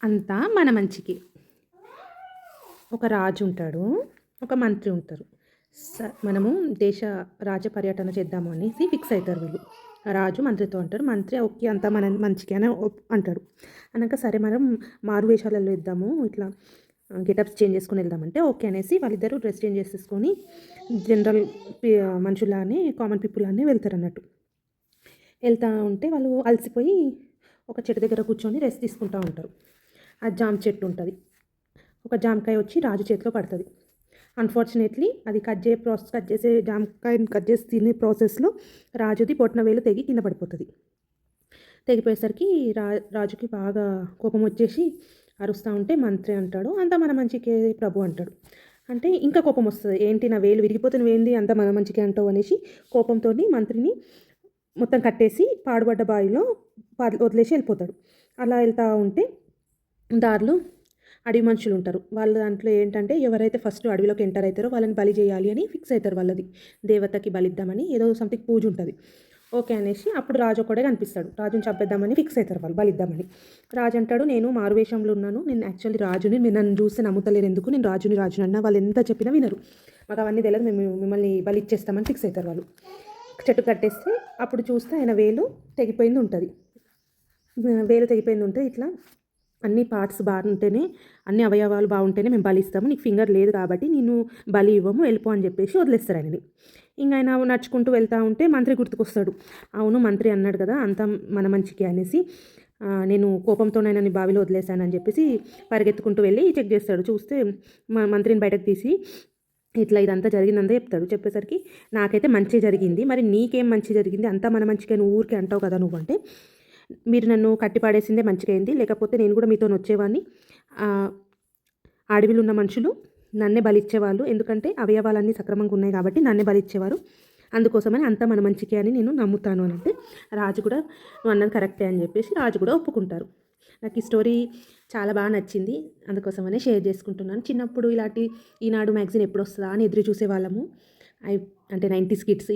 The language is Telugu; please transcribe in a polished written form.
అంతా మన మంచికి. ఒక రాజు ఉంటాడు. ఒక మంత్రి ఉంటారు. మనము దేశ రాజ్య పర్యటన చేద్దాము అనేసి ఫిక్స్ అయితారు వీళ్ళు. రాజు మంత్రితో అంటారు. మంత్రి ఓకే అంతా మన మంచికే అని అంటాడు. అన్నాక సరే మనం మారు వేషాలలో ఇద్దాము. ఇట్లా గెటప్స్ చేంజ్ చేసుకొని వెళ్దామంటే ఓకే అనేసి వాళ్ళిద్దరూ డ్రెస్ చేంజ్ చేసేసుకొని జనరల్ మనుషులానే కామన్ పీపుల్ లానే వెళ్తారన్నట్టు. వెళ్తా ఉంటే వాళ్ళు అలసిపోయి ఒక చెట్టు దగ్గర కూర్చొని రెస్ట్ తీసుకుంటూ ఉంటారు. ఆ జామ చెట్టు ఉంటుంది. ఒక జామకాయ వచ్చి రాజు చేతిలో పడుతుంది. అన్ఫార్చునేట్లీ అది కట్ చేసే జామకాయని కట్ చేసి తినే ప్రాసెస్లో రాజుది పొట్టిన వేలు తెగి కింద పడిపోతుంది. తెగిపోయేసరికి రాజుకి బాగా కోపం వచ్చేసి అరుస్తూ ఉంటే మంత్రి అంటాడు, అంతా మన మంచికే ప్రభు అంటాడు. అంటే ఇంకా కోపం వస్తుంది, ఏంటి నా వేలు విరిగిపోతే నువ్వేంది అంతా మన మంచికే అంటావు అనేసి కోపంతో మంత్రిని మొత్తం కట్టేసి పాడుబడ్డ బావిలో వదిలేసి వెళ్ళిపోతాడు. అలా వెళ్తూ ఉంటే దారిలో అడవి మనుషులు ఉంటారు. వాళ్ళ దాంట్లో ఏంటంటే ఎవరైతే ఫస్ట్ అడవిలోకి ఎంటర్ అవుతారో వాళ్ళని బలి చేయాలి అని ఫిక్స్ అవుతారు. వాళ్ళది దేవతకి బలిద్దామని ఏదో సంథింగ్ పూజ ఉంటుంది. ఓకే అనేసి అప్పుడు రాజు ఒక్కడే కనిపిస్తాడు. రాజుని చంపేద్దామని ఫిక్స్ అవుతారు వాళ్ళు, బలిద్దామని. రాజు అంటాడు, నేను మారువేషంలో ఉన్నాను, నేను యాక్చువల్లీ రాజుని, మీరు నన్ను చూస్తే నమ్ముతలేరు ఎందుకు, నేను రాజుని అన్న వాళ్ళు ఎంత చెప్పినా వినరు, మాకు అవన్నీ తెలియదు, మేము మిమ్మల్ని బలి ఇచ్చేస్తామని ఫిక్స్ అవుతారు వాళ్ళు. చెట్టు కట్టేస్తే అప్పుడు చూస్తే ఆయన వేలు తెగిపోయింది ఉంటుంది. వేలు తెగిపోయింది ఉంటుంది. ఇట్లా అన్ని పార్ట్స్ బాగుంటేనే, అన్ని అవయవాలు బాగుంటేనే మేము బలి ఇస్తాము, నీకు ఫింగర్ లేదు కాబట్టి నేను బలి ఇవ్వము, వెళ్ళిపో అని చెప్పేసి వదిలేస్తారు ఆయనని. ఇంకా ఆయన నడుచుకుంటూ వెళ్తూ ఉంటే మంత్రి గుర్తుకొస్తాడు. అవును మంత్రి అన్నాడు కదా అంతా మన మంచికి అనేసి, నేను కోపంతోనైనా బావిలో వదిలేశానని చెప్పేసి పరిగెత్తుకుంటూ వెళ్ళి చెక్ చేస్తాడు. చూస్తే మంత్రిని బయటకు తీసి ఇట్లా ఇదంతా జరిగిందంతా చెప్తాడు. చెప్పేసరికి నాకైతే మంచి జరిగింది, మరి నీకేం మంచి జరిగింది, అంతా మన మంచిగా నువ్వు ఊరికే అంటావు కదా నువ్వు అంటే, మీరు నన్ను కట్టిపాడేసిందే మంచిగైంది, లేకపోతే నేను కూడా మీతో వచ్చేవాడిని, అడవిలో ఉన్న మనుషులు నన్నే బలిచ్చేవాళ్ళు, ఎందుకంటే అవయవాలన్నీ సక్రమంగా ఉన్నాయి కాబట్టి నన్నే బలిచ్చేవారు, అందుకోసమని అంతా మన మంచికే అని నేను నమ్ముతాను అని అంటే రాజు కూడా నువ్వు అన్నది కరెక్టే అని చెప్పేసి రాజు కూడా ఒప్పుకుంటారు. నాకు ఈ స్టోరీ చాలా బాగా నచ్చింది, అందుకోసమనే షేర్ చేసుకుంటున్నాను. చిన్నప్పుడు ఇలాంటి ఈనాడు మ్యాగజైన్ ఎప్పుడు వస్తుందా అని ఎదురు చూసేవాళ్ళము, అంటే 90s కిడ్స్.